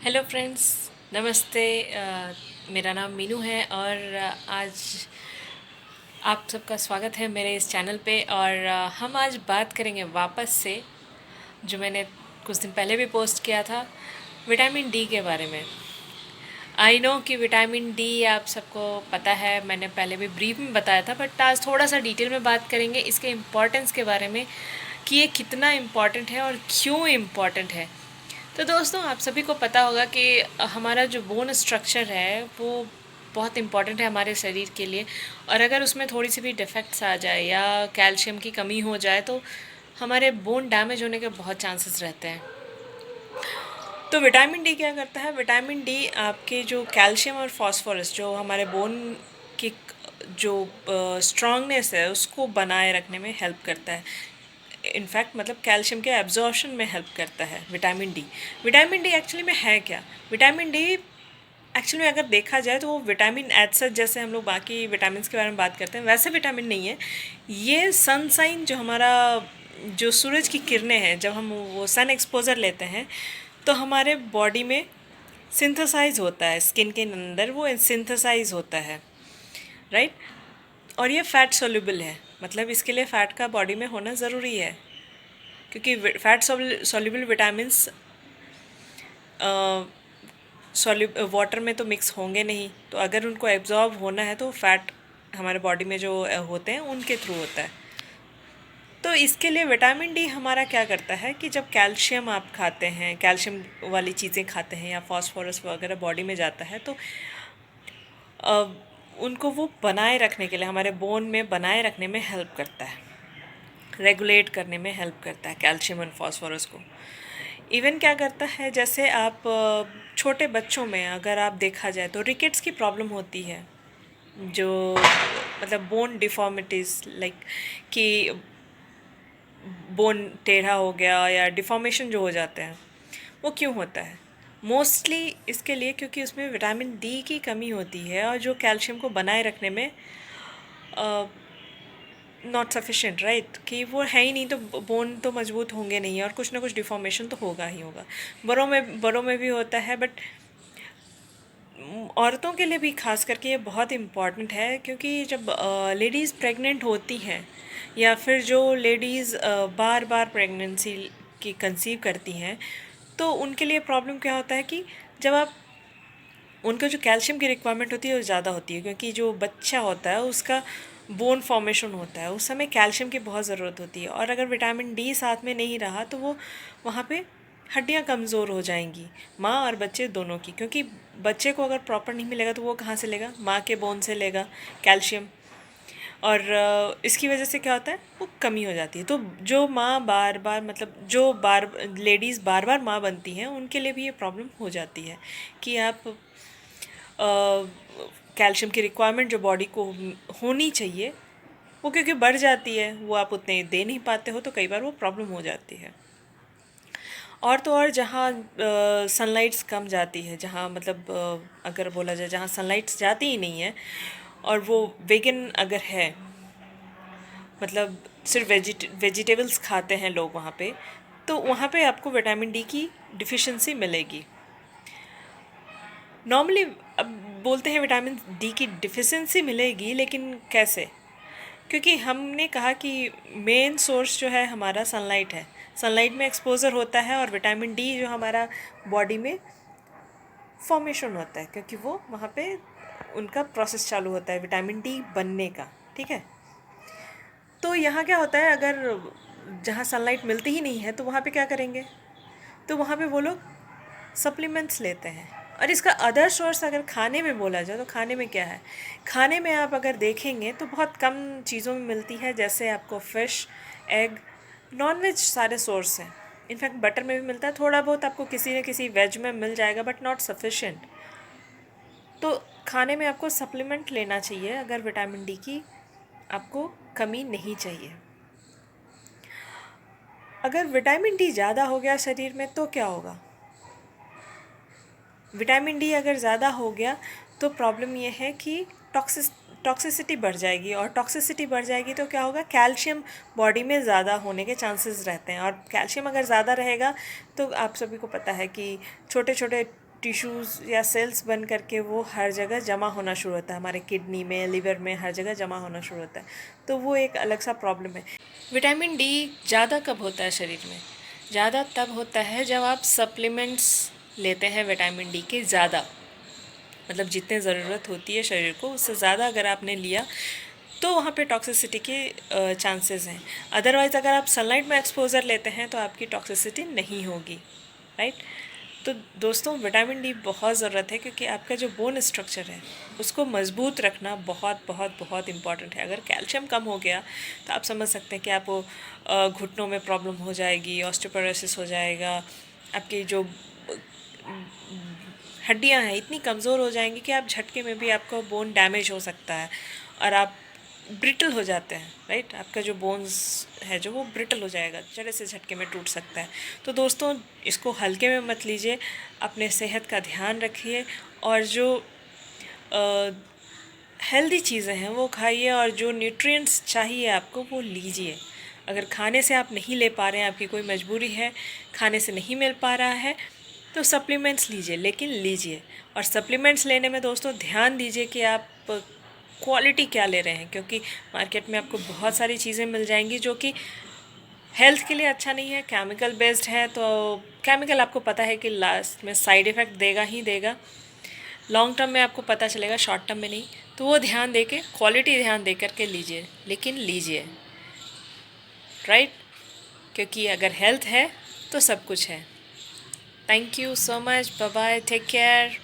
Hello friends, नमस्ते। मेरा नाम मीनू है और आज आप सबका स्वागत है मेरे इस चैनल पे। और हम आज बात करेंगे वापस से, जो मैंने कुछ दिन पहले भी पोस्ट किया था, विटामिन डी के बारे में। आई नो कि विटामिन डी आप सबको पता है, मैंने पहले भी ब्रीफ में बताया था, बट आज थोड़ा सा डिटेल में बात करेंगे इसके इम्पोर्टेंस के बारे में कि ये कितना इम्पॉर्टेंट है और क्यों इम्पॉर्टेंट है। तो दोस्तों, आप सभी को पता होगा कि हमारा जो बोन स्ट्रक्चर है वो बहुत इम्पॉर्टेंट है हमारे शरीर के लिए। और अगर उसमें थोड़ी सी भी डिफेक्ट्स आ जाए या कैल्शियम की कमी हो जाए तो हमारे बोन डैमेज होने के बहुत चांसेस रहते हैं। तो विटामिन डी क्या करता है? विटामिन डी आपके जो कैल्शियम और फास्फोरस, जो हमारे बोन की जो स्ट्रांगनेस है उसको बनाए रखने में हेल्प करता है। इनफैक्ट मतलब कैल्शियम के एब्जॉर्प्शन में हेल्प करता है vitamin D. Vitamin D actually में है क्या? विटामिन डी एक्चुअली में अगर देखा जाए तो वो विटामिन एज सच, जैसे हम लोग बाकी विटामिन के बारे में बात करते हैं वैसे विटामिन नहीं है। ये सनसाइन, जो हमारा जो सूरज की किरणें हैं, जब हम वो सन एक्सपोजर लेते हैं तो हमारे बॉडी में सिंथेसाइज होता है, स्किन के अंदर वो सिंथेसाइज होता है, राइट। और ये फ़ैट सोल्यूबल है, मतलब इसके लिए फ़ैट का बॉडी में होना ज़रूरी है, क्योंकि फ़ैट सोल्यूबल विटामिन्स वाटर में तो मिक्स होंगे नहीं, तो अगर उनको एब्जॉर्ब होना है तो फ़ैट हमारे बॉडी में जो होते हैं उनके थ्रू होता है। तो इसके लिए विटामिन डी हमारा क्या करता है कि जब कैल्शियम आप खाते हैं, कैल्शियम वाली चीज़ें खाते हैं या फास्फोरस वगैरह बॉडी में जाता है, तो उनको वो बनाए रखने के लिए, हमारे बोन में बनाए रखने में हेल्प करता है, रेगुलेट करने में हेल्प करता है कैल्शियम और फास्फोरस को। इवन क्या करता है, जैसे आप छोटे बच्चों में अगर आप देखा जाए तो रिकेट्स की प्रॉब्लम होती है, जो मतलब बोन डिफॉर्मिटीज़, लाइक कि बोन टेढ़ा हो गया या डिफॉर्मेशन जो हो जाते हैं, वो क्यों होता है? मोस्टली इसके लिए क्योंकि उसमें विटामिन डी की कमी होती है, और जो कैल्शियम को बनाए रखने में नॉट सफिशेंट, राइट, कि वो है ही नहीं, तो बोन तो मजबूत होंगे नहीं और कुछ ना कुछ डिफॉर्मेशन तो होगा ही होगा। बड़ों में भी होता है, बट औरतों के लिए भी खास करके ये बहुत इम्पॉर्टेंट है, क्योंकि जब लेडीज़ प्रेग्नेंट होती हैं या फिर जो लेडीज़ बार बार प्रेगनेंसी की कंसीव करती हैं, तो उनके लिए प्रॉब्लम क्या होता है कि जब आप उनका जो कैल्शियम की रिक्वायरमेंट होती है वो ज़्यादा होती है, क्योंकि जो बच्चा होता है उसका बोन फॉर्मेशन होता है, उस समय कैल्शियम की बहुत ज़रूरत होती है। और अगर विटामिन डी साथ में नहीं रहा तो वो वहाँ पे हड्डियाँ कमज़ोर हो जाएंगी, माँ और बच्चे दोनों की, क्योंकि बच्चे को अगर प्रॉपर नहीं मिलेगा तो वो कहाँ से लेगा? माँ के बोन से लेगा कैल्शियम। और इसकी वजह से क्या होता है, वो कमी हो जाती है। तो जो माँ बार बार, मतलब जो लेडीज़ बार बार माँ बनती हैं, उनके लिए भी ये प्रॉब्लम हो जाती है कि आप कैल्शियम की रिक्वायरमेंट जो बॉडी को होनी चाहिए वो क्योंकि बढ़ जाती है, वो आप उतने दे नहीं पाते हो, तो कई बार वो प्रॉब्लम हो जाती है। और तो और जहाँ सनलाइट्स कम जाती है, जहाँ मतलब अगर बोला जाए जहाँ सनलाइट्स जाती ही नहीं है, और वो वेगन अगर है, मतलब सिर्फ वेजिटेबल्स खाते हैं लोग वहाँ पे, तो वहाँ पे आपको विटामिन डी की डिफिशिएंसी मिलेगी। नॉर्मली अब बोलते हैं विटामिन डी की डिफिशिएंसी मिलेगी, लेकिन कैसे? क्योंकि हमने कहा कि मेन सोर्स जो है हमारा सनलाइट है, सनलाइट में एक्सपोजर होता है, और विटामिन डी जो हमारा बॉडी में फॉर्मेशन होता है, क्योंकि वो वहाँ पे उनका प्रोसेस चालू होता है विटामिन डी बनने का, ठीक है। तो यहाँ क्या होता है, अगर जहाँ सनलाइट मिलती ही नहीं है तो वहाँ पे क्या करेंगे? तो वहाँ पे वो लोग सप्लीमेंट्स लेते हैं। और इसका अदर सोर्स अगर खाने में बोला जाए तो खाने में क्या है? खाने में आप अगर देखेंगे तो बहुत कम चीज़ों में मिलती है, जैसे आपको फ़िश, एग, नॉन-वेज सारे सोर्स हैं। इनफैक्ट बटर में भी मिलता है, थोड़ा बहुत आपको किसी न किसी वेज में मिल जाएगा, बट नॉट सफिशेंट। तो खाने में आपको सप्लीमेंट लेना चाहिए अगर विटामिन डी की आपको कमी नहीं चाहिए। अगर विटामिन डी ज़्यादा हो गया शरीर में तो क्या होगा? विटामिन डी अगर ज़्यादा हो गया तो प्रॉब्लम ये है कि टॉक्सिसिटी बढ़ जाएगी, और टॉक्सिसिटी बढ़ जाएगी तो क्या होगा? कैल्शियम बॉडी में ज़्यादा होने के चांसेस रहते हैं, और कैल्शियम अगर ज़्यादा रहेगा तो आप सभी को पता है कि छोटे छोटे टिश्यूज़ या सेल्स बन करके वो हर जगह जमा होना शुरू होता है, हमारे किडनी में, लिवर में, हर जगह जमा होना शुरू होता है। तो वो एक अलग सा प्रॉब्लम है। विटामिन डी ज़्यादा कब होता है शरीर में? ज़्यादा तब होता है जब आप सप्लीमेंट्स लेते हैं विटामिन डी के ज़्यादा, मतलब जितने ज़रूरत होती है शरीर को उससे ज़्यादा अगर आपने लिया तो वहाँ पे टॉक्सिसिटी के चांसेस हैं। अदरवाइज़ अगर आप सनलाइट में एक्सपोजर लेते हैं तो आपकी टॉक्सिसिटी नहीं होगी, राइट। तो दोस्तों विटामिन डी बहुत ज़रूरत है, क्योंकि आपका जो बोन स्ट्रक्चर है उसको मज़बूत रखना बहुत बहुत बहुत इम्पॉर्टेंट है। अगर कैल्शियम कम हो गया तो आप समझ सकते हैं कि आपको घुटनों में प्रॉब्लम हो जाएगी, ऑस्टियोपोरोसिस हो जाएगा, आपकी जो हड्डियां हैं इतनी कमज़ोर हो जाएंगी कि आप झटके में भी आपका बोन डैमेज हो सकता है और आप ब्रिटल हो जाते हैं, राइट। आपका जो बोन्स है जो वो ब्रिटल हो जाएगा, जरा से झटके में टूट सकता है। तो दोस्तों इसको हल्के में मत लीजिए, अपने सेहत का ध्यान रखिए और जो हेल्दी चीज़ें हैं वो खाइए और जो न्यूट्रिएंट्स चाहिए आपको वो लीजिए। अगर खाने से आप नहीं ले पा रहे हैं, आपकी कोई मजबूरी है, खाने से नहीं मिल पा रहा है, तो सप्लीमेंट्स लीजिए, लेकिन लीजिए। और सप्लीमेंट्स लेने में दोस्तों ध्यान दीजिए कि आप क्वालिटी क्या ले रहे हैं, क्योंकि मार्केट में आपको बहुत सारी चीज़ें मिल जाएंगी जो कि हेल्थ के लिए अच्छा नहीं है, केमिकल बेस्ड है। तो केमिकल आपको पता है कि लास्ट में साइड इफ़ेक्ट देगा ही देगा, लॉन्ग टर्म में आपको पता चलेगा, शॉर्ट टर्म में नहीं। तो वो ध्यान दे के, क्वालिटी ध्यान दे करके लीजिए, लेकिन लीजिए, राइट। क्योंकि अगर हेल्थ है तो सब कुछ है। Thank you so much, bye bye, take care.